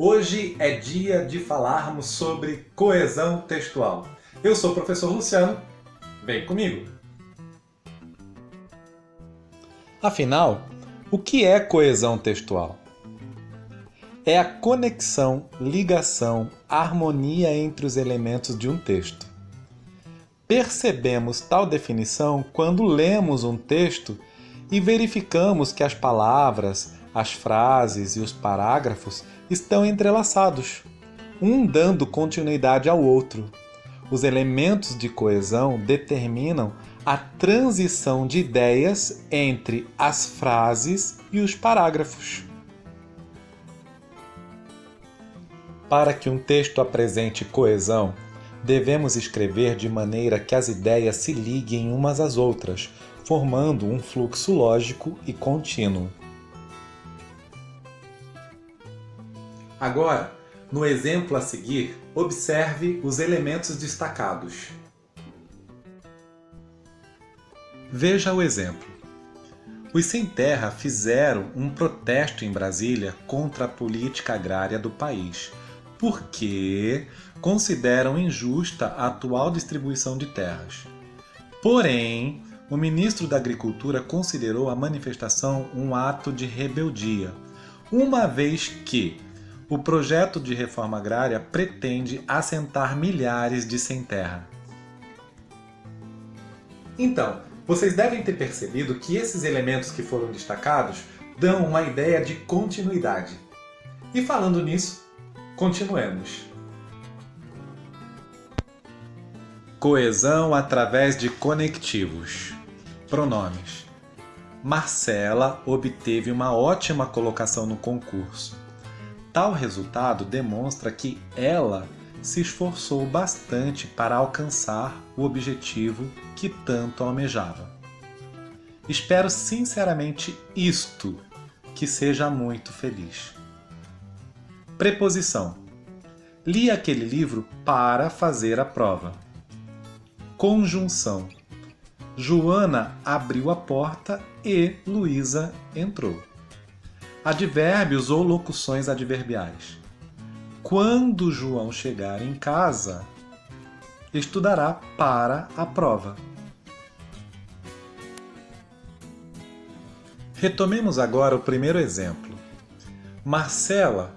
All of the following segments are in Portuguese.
Hoje é dia de falarmos sobre coesão textual. Eu sou o professor Luciano, vem comigo! Afinal, o que é coesão textual? É a conexão, ligação, harmonia entre os elementos de um texto. Percebemos tal definição quando lemos um texto e verificamos que as palavras, as frases e os parágrafos estão entrelaçados, um dando continuidade ao outro. Os elementos de coesão determinam a transição de ideias entre as frases e os parágrafos. Para que um texto apresente coesão, devemos escrever de maneira que as ideias se liguem umas às outras, formando um fluxo lógico e contínuo. Agora, no exemplo a seguir, observe os elementos destacados. Veja o exemplo. Os sem terra fizeram um protesto em Brasília contra a política agrária do país, porque consideram injusta a atual distribuição de terras. Porém, o ministro da Agricultura considerou a manifestação um ato de rebeldia, uma vez que o projeto de reforma agrária pretende assentar milhares de sem terra. Então, vocês devem ter percebido que esses elementos que foram destacados dão uma ideia de continuidade. E falando nisso, continuemos. Coesão através de conectivos. Pronomes. Marcela obteve uma ótima colocação no concurso. Tal resultado demonstra que ela se esforçou bastante para alcançar o objetivo que tanto almejava. Espero sinceramente que seja muito feliz. Preposição. Li aquele livro para fazer a prova. Conjunção. Joana abriu a porta e Luísa entrou. Advérbios ou locuções adverbiais. Quando João chegar em casa, estudará para a prova. Retomemos agora o primeiro exemplo. Marcela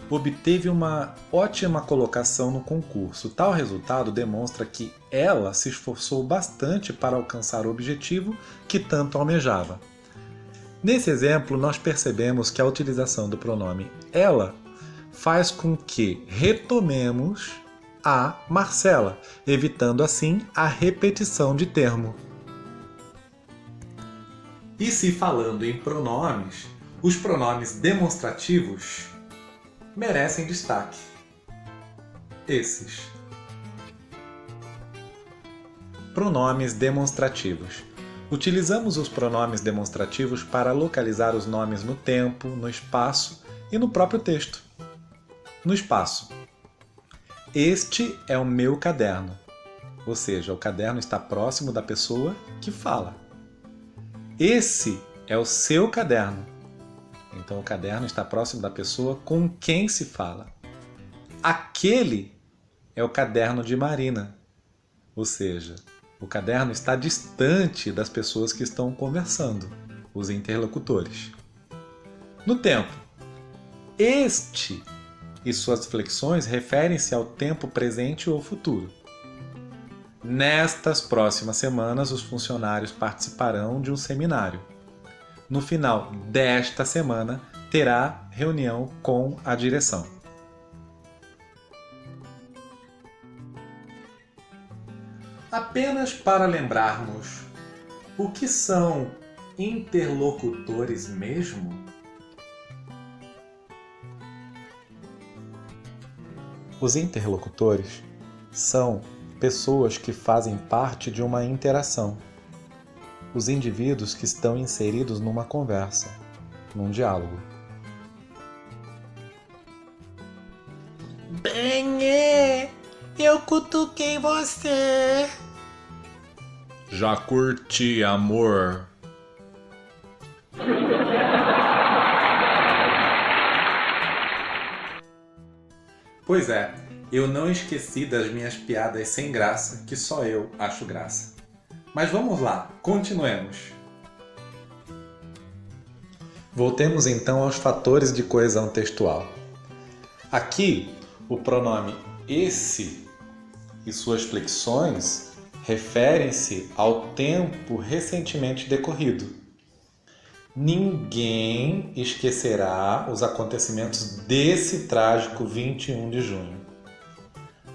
obteve uma ótima colocação no concurso. Tal resultado demonstra que ela se esforçou bastante para alcançar o objetivo que tanto almejava. Nesse exemplo, nós percebemos que a utilização do pronome ela faz com que retomemos a Marcela, evitando assim a repetição de termo. E se falando em pronomes, os pronomes demonstrativos merecem destaque. Esses. Pronomes demonstrativos. Utilizamos os pronomes demonstrativos para localizar os nomes no tempo, no espaço e no próprio texto. No espaço. Este é o meu caderno. Ou seja, o caderno está próximo da pessoa que fala. Esse é o seu caderno. Então, o caderno está próximo da pessoa com quem se fala. Aquele é o caderno de Marina. Ou seja, o caderno está distante das pessoas que estão conversando, os interlocutores. No tempo, este e suas flexões referem-se ao tempo presente ou futuro. Nestas próximas semanas, os funcionários participarão de um seminário. No final desta semana, terá reunião com a direção. Apenas para lembrarmos, o que são interlocutores mesmo? Os interlocutores são pessoas que fazem parte de uma interação. Os indivíduos que estão inseridos numa conversa, num diálogo. Benê, eu cutuquei você. Já curti, amor. Pois é, eu não esqueci das minhas piadas sem graça, que só eu acho graça. Mas vamos lá, continuemos. Voltemos então aos fatores de coesão textual. Aqui, o pronome esse e suas flexões referem-se ao tempo recentemente decorrido. Ninguém esquecerá os acontecimentos desse trágico 21 de junho.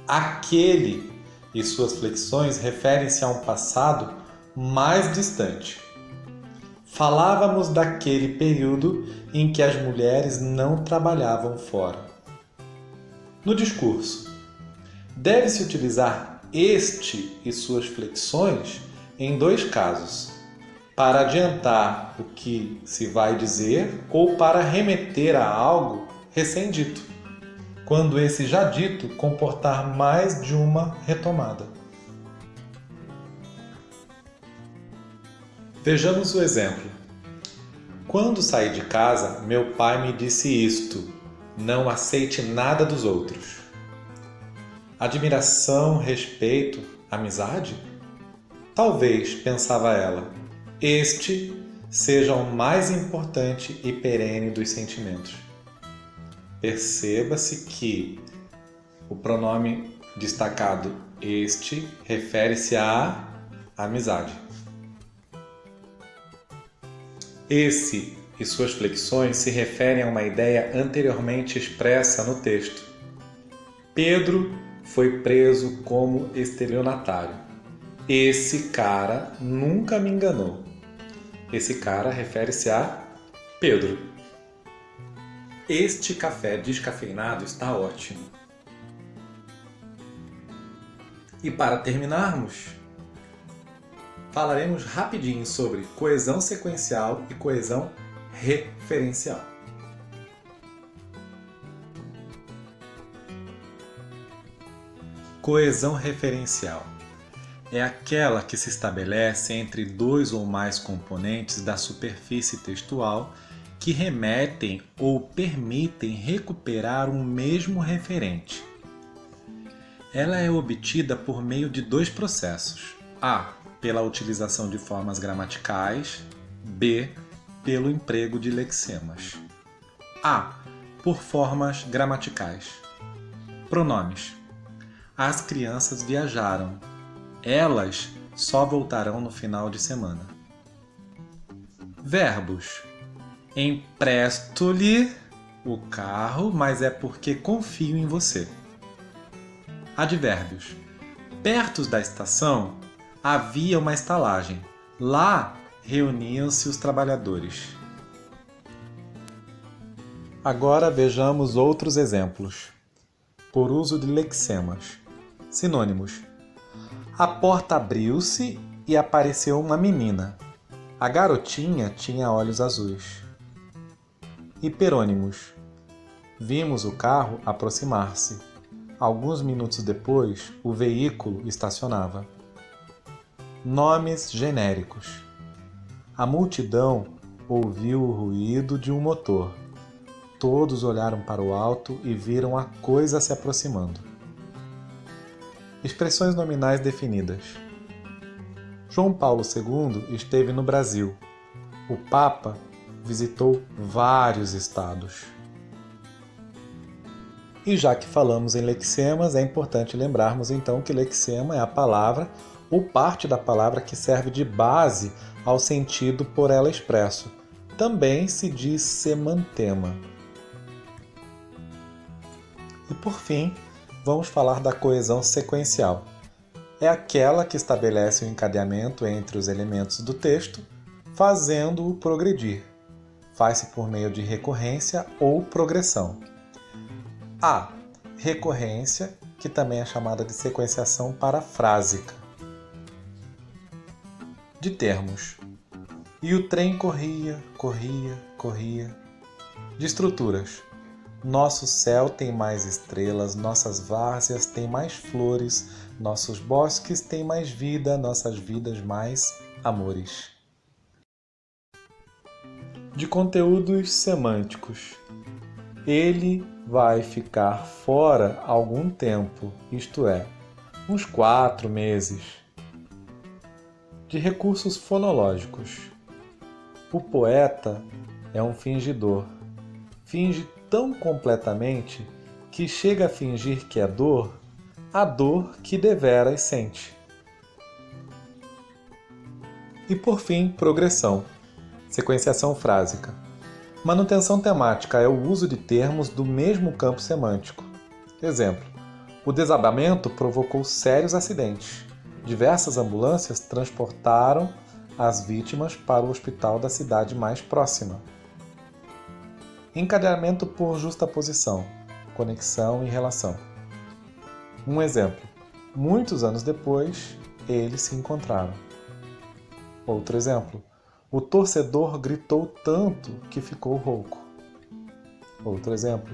Aquele e suas flexões referem-se a um passado mais distante. Falávamos daquele período em que as mulheres não trabalhavam fora. No discurso, deve-se utilizar este e suas flexões em dois casos: para adiantar o que se vai dizer ou para remeter a algo recém-dito, quando esse já dito comportar mais de uma retomada. Vejamos o exemplo. Quando saí de casa, meu pai me disse isto: não aceite nada dos outros. Admiração, respeito, amizade? Talvez, pensava ela, este seja o mais importante e perene dos sentimentos. Perceba-se que o pronome destacado este refere-se à amizade. Esse e suas flexões se referem a uma ideia anteriormente expressa no texto. Pedro foi preso como estelionatário. Esse cara nunca me enganou. Esse cara refere-se a Pedro. Este café descafeinado está ótimo. E para terminarmos, falaremos rapidinho sobre coesão sequencial e coesão referencial. Coesão referencial é aquela que se estabelece entre dois ou mais componentes da superfície textual que remetem ou permitem recuperar um mesmo referente. Ela é obtida por meio de dois processos: A, pela utilização de formas gramaticais, B, pelo emprego de lexemas. A, por formas gramaticais. Pronomes. As crianças viajaram. Elas só voltarão no final de semana. Verbos. Empresto-lhe o carro, mas é porque confio em você. Advérbios. Perto da estação havia uma estalagem. Lá reuniam-se os trabalhadores. Agora vejamos outros exemplos. Por uso de lexemas. Sinônimos. A porta abriu-se e apareceu uma menina. A garotinha tinha olhos azuis. Hiperônimos. Vimos o carro aproximar-se. Alguns minutos depois, o veículo estacionava. Nomes genéricos. A multidão ouviu o ruído de um motor. Todos olharam para o alto e viram a coisa se aproximando. Expressões nominais definidas. João Paulo II esteve no Brasil. O Papa visitou vários estados. E já que falamos em lexemas, é importante lembrarmos então que lexema é a palavra ou parte da palavra que serve de base ao sentido por ela expresso. Também se diz semantema. E por fim, vamos falar da coesão sequencial. É aquela que estabelece o encadeamento entre os elementos do texto, fazendo-o progredir. Faz-se por meio de recorrência ou progressão. A recorrência, que também é chamada de sequenciação parafrásica. De termos. E o trem corria, corria, corria. De estruturas. Nosso céu tem mais estrelas, nossas várzeas têm mais flores, nossos bosques têm mais vida, nossas vidas mais amores. De conteúdos semânticos. Ele vai ficar fora algum tempo, isto é, uns 4 meses. De recursos fonológicos. O poeta é um fingidor. Finge tão completamente que chega a fingir que é dor, a dor que deveras sente. E por fim, progressão. Sequenciação frásica. Manutenção temática é o uso de termos do mesmo campo semântico. Exemplo: o desabamento provocou sérios acidentes. Diversas ambulâncias transportaram as vítimas para o hospital da cidade mais próxima. Encadeamento por justaposição, conexão e relação. Um exemplo: muitos anos depois, eles se encontraram. Outro exemplo: o torcedor gritou tanto que ficou rouco. Outro exemplo: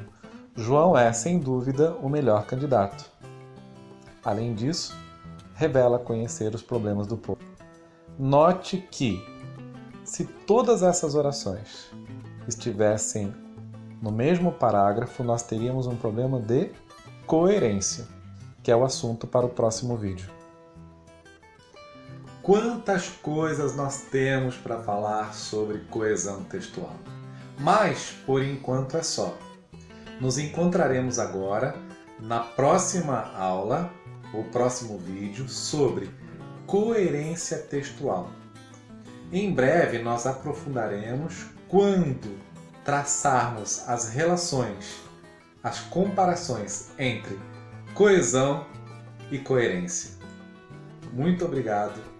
João é, sem dúvida, o melhor candidato. Além disso, revela conhecer os problemas do povo. Note que, se todas essas orações estivessem no mesmo parágrafo, nós teríamos um problema de coerência, que é o assunto para o próximo vídeo. Quantas coisas nós temos para falar sobre coesão textual. Mas, por enquanto, é só. Nos encontraremos agora na próxima aula, ou próximo vídeo, sobre coerência textual. Em breve, nós aprofundaremos quando traçarmos as relações, as comparações entre coesão e coerência. Muito obrigado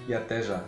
e até já!